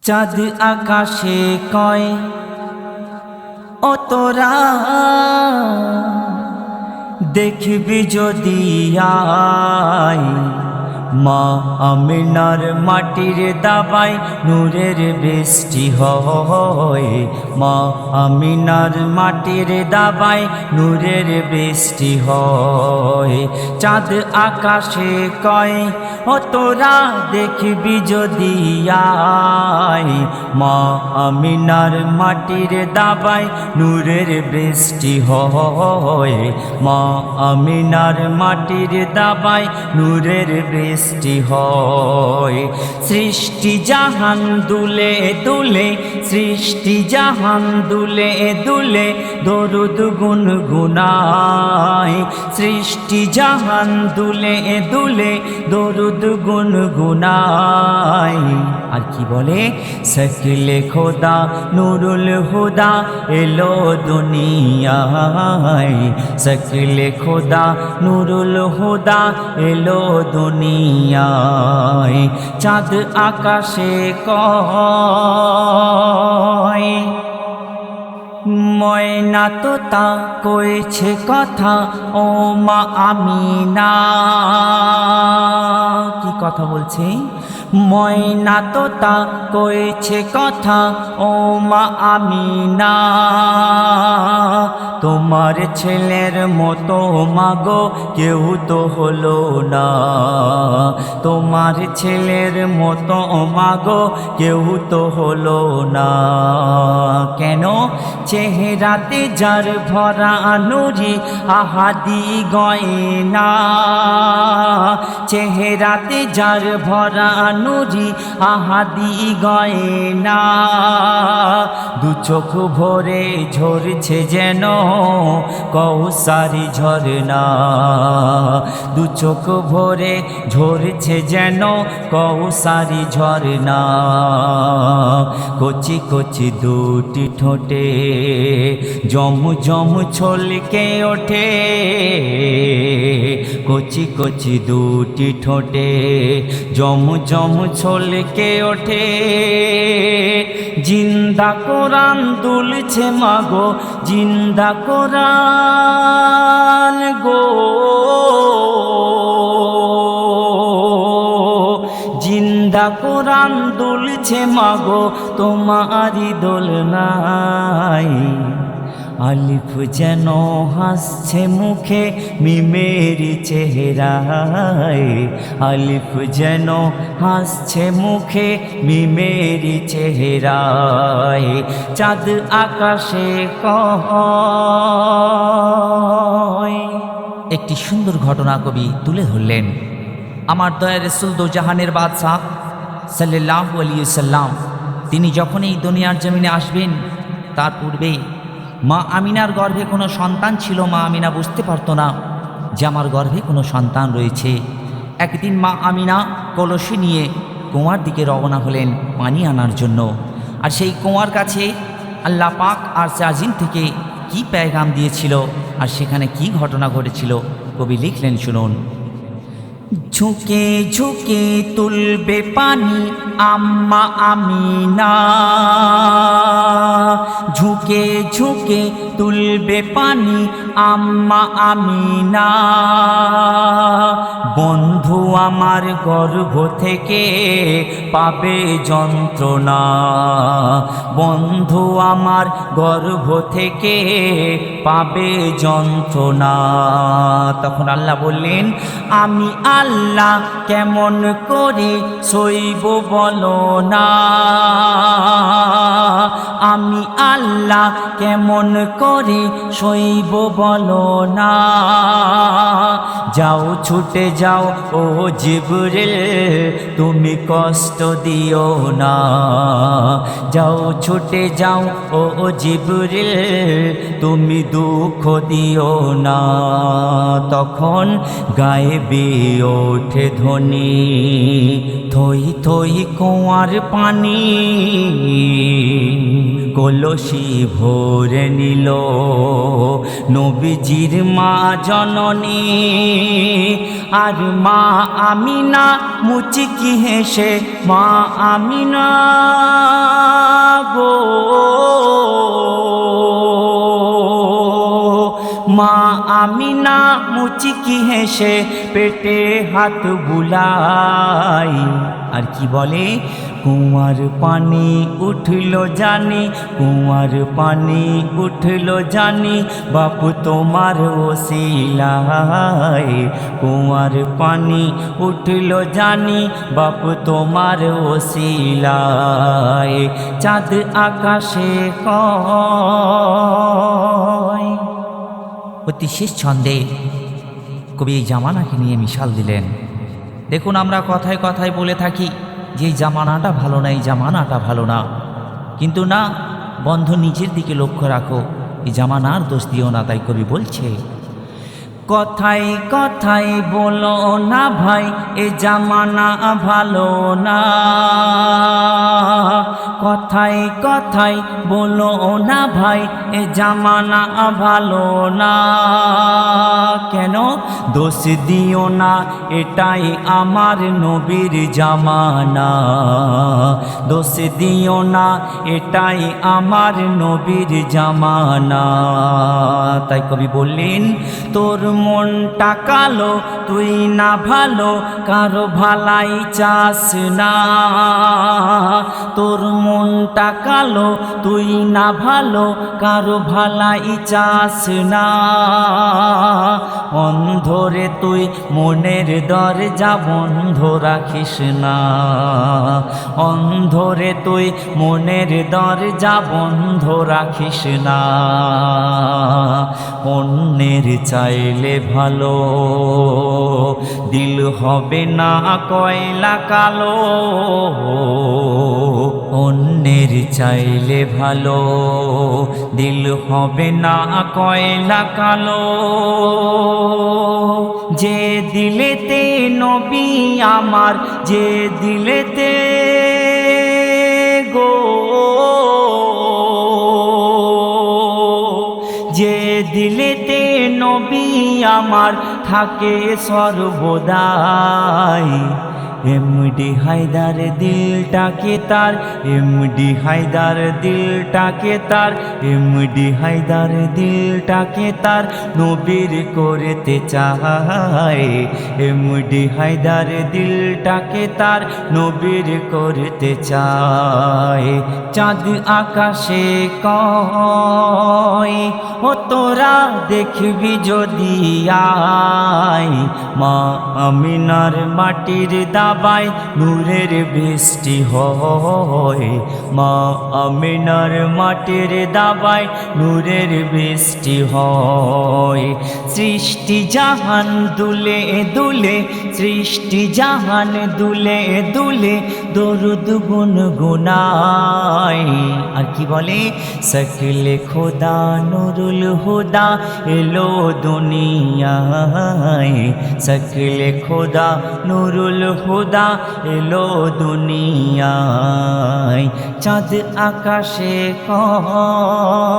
চাঁদ আকাশে কয় ও তোরা দেখবি যদি আয় মা আমিনার মাটির দাবায় নূরের বৃষ্টি হয়। মা আমিনার মাটির দাবায় নূরের বৃষ্টি হয়। চাঁদ আকাশে কয় ও তোরা দেখবি যদি আয় মা আমিনার মাটির দাবায় নূরের বৃষ্টি হয়। মা আমিনার মাটির দাবায় নূরের বৃষ্টি হয়। সৃষ্টি জাহান দুলে দুলে, সৃষ্টি জাহান দুলে দুলে দরুদ গুনগুনায়। সৃষ্টি জাহান দুলে দুলে দরুদ গুনগুনায়। আর কি বলে? সকলে খোদা নুরুল হুদা এলো দুনিয়ায়। সকলে খোদা নুরুল হুদা এলো দুনিয়ায়। চাঁদ আকাশে কয় ময়না তোতা কইছে কথা ও মা আমিনা। কি কথা বলছে? ময়না তোতা কইছে কথা ও মা আমিনা। তোমার ছেলের মতো মাগো কেউ তো হলো না। তোমার ছেলের মতো মাগো কেউ তো হলো না। কেন? চেহারাতে যার ভরা নুরি আহাদি গয়না। চেহারাতে যার ভরা নুরি আহাদি গয়না। দু চোখ ভরে ঝরছে যেন কৌসারি ঝরনা। দু চোখ ভরে ঝরছে যেন কৌসারি ঝরনা। কচি কচি দুটি ঠোঁটে জম জম ছলকে ওঠে। কচি কচি দুটি ঠোঁটে জম জম ছলকে ওঠে। জিন্দা কোরআন দুলছে মাগো, জিন্দা কোরআন গো। জিন্দা কোরআন দুলছে মাগো তোমারি দোলনায়। আলিফ যেন হাসছে মুখে মিমের চেহারায়। আলিফ যেন হাসছে মুখে মিমের চেহারায়। চাঁদ আকাশে কয়। একটি সুন্দর ঘটনা কবি তুলে ধরলেন। আমার দয়ার রাসূল দো জাহানের বাদশাহ সাল্লাল্লাহু আলাইহি সাল্লাম তিনি যখন এই দুনিয়ার জমিনে আসবেন তার পূর্বে মা আমিনার গর্ভে কোনো সন্তান ছিল। মা আমিনা বুঝতে পারতো না যে আমার গর্ভে কোনো সন্তান রয়েছে। একদিন মা আমিনা কলসি নিয়ে কুয়ার দিকে রওনা হলেন পানি আনার জন্য। আর সেই কুয়ার কাছে আল্লাহ পাক আরশে আজিম থেকে কি পেগাম দিয়েছিল আর সেখানে কি ঘটনা ঘটেছিল কবি লিখলেন, শুনুন। ঝুঁকে ঝুঁকে তুলবে পানি আম্মা আমিনা। ঝুঁকে ঝুঁকে তুলবে পানি আম্মা আমিনা। বন্ধু আমার গর্ভ থেকে পাবে যন্ত্রণা। বন্ধু আমার গর্ভ থেকে পাবে যন্ত্রণা। তখন আল্লাহ বললেন, আমি আল্লাহ কেমন করে সইব বলো না। আমি আল্লাহ কেমন করে সইব বলো না। যাও ছুটে যাও ও জিবরিল তুমি কষ্ট দিও না। যাও ছুটে যাও ও জিবরিল তুমি দুঃখ দিও না। তখন গায়েবে ওঠে ধ্বনি, থই থই কুয়ার পানি। কলসি ভরে নিল নবীজির মা জননী। আর মা আমিনা মুচকি হেসে মা আমিনা আমিনা মুচকি হেসে পেটে হাত বুলাই আর কি বলে, কুয়ার পানি উঠল জানি, কুয়ার পানি উঠল জানি, বাপু তোমার ওসিলায়। কুয়ার পানি উঠল জানি, বাপু তোমার ওসিলায়। চাঁদ আকাশে কয়। অতি শেষ ছন্দে কবি এই জামানাকে নিয়ে মিশাল দিলেন। দেখুন, আমরা কথায় কথায় বলে থাকি যে এই জামানাটা ভালো না, এই জামানাটা ভালো না, কিন্তু না বন্ধু, নিজের দিকে লক্ষ্য রাখো, এই জামানার দোষ দিও না। তাই কবি বলছে, কথায় কথায় বলো না ভাই এ জামানা ভালো না, কথায় কথায় বলো না ভাই এ জামানা ভালো না। কেন দোষ দিও না, এটাই আমার নবীর জামানা। দোষ দিও না, এটাই আমার নবীর জামানা। তাই কবি বললেন, তোর মনটা কালো, তুই না ভালো কারো ভালাই চাস না। তোর মনটা কালো, তুই না ভালো কারো ভালাই চাস না। অন্ধরে তুই মনের দরজা বন্ধ রাখিস না। অন্ধরে তুই মনের দরজা বন্ধ রাখিস না। অন্যের চাইলে ভালো দিল হবে না কয়লা কালো। অন্যের চাইলে ভালো দিল হবে না কয়লা কালো। যে দিলেতে নবী আমার, যে দিলেতে গো, যে দিলেতে নবী আমার থাকে সর্বদাই। এমডি হায়দার দিলটাকে তার, এমডি হায়দার দিলটাকে তার, এমডি হায়দার দিলটাকে তার নবীর করতে চায়। এমডি হায়দার দিলটাকে তার নবীর করতে চায়। চাঁদ আকাশে কয়, ও তোরা দেখবি যদি আয়, মা আমিনার মাটির দাবায় নূরের বৃষ্টি হয়। মা আমিনার মাটির দাবায় নূরের বৃষ্টি হয়। সৃষ্টি জাহান দুলে দুলে, সৃষ্টি জাহান দুলে দুলে দরুদ গুনগুনায়। আর কি বলে, সকলে খোদা নুরুল হুদা এলো দুনিয়ায়। সকলে খোদা নুরুল হুদা এলো দুনিয়ায়। চাঁদ আকাশে কয়।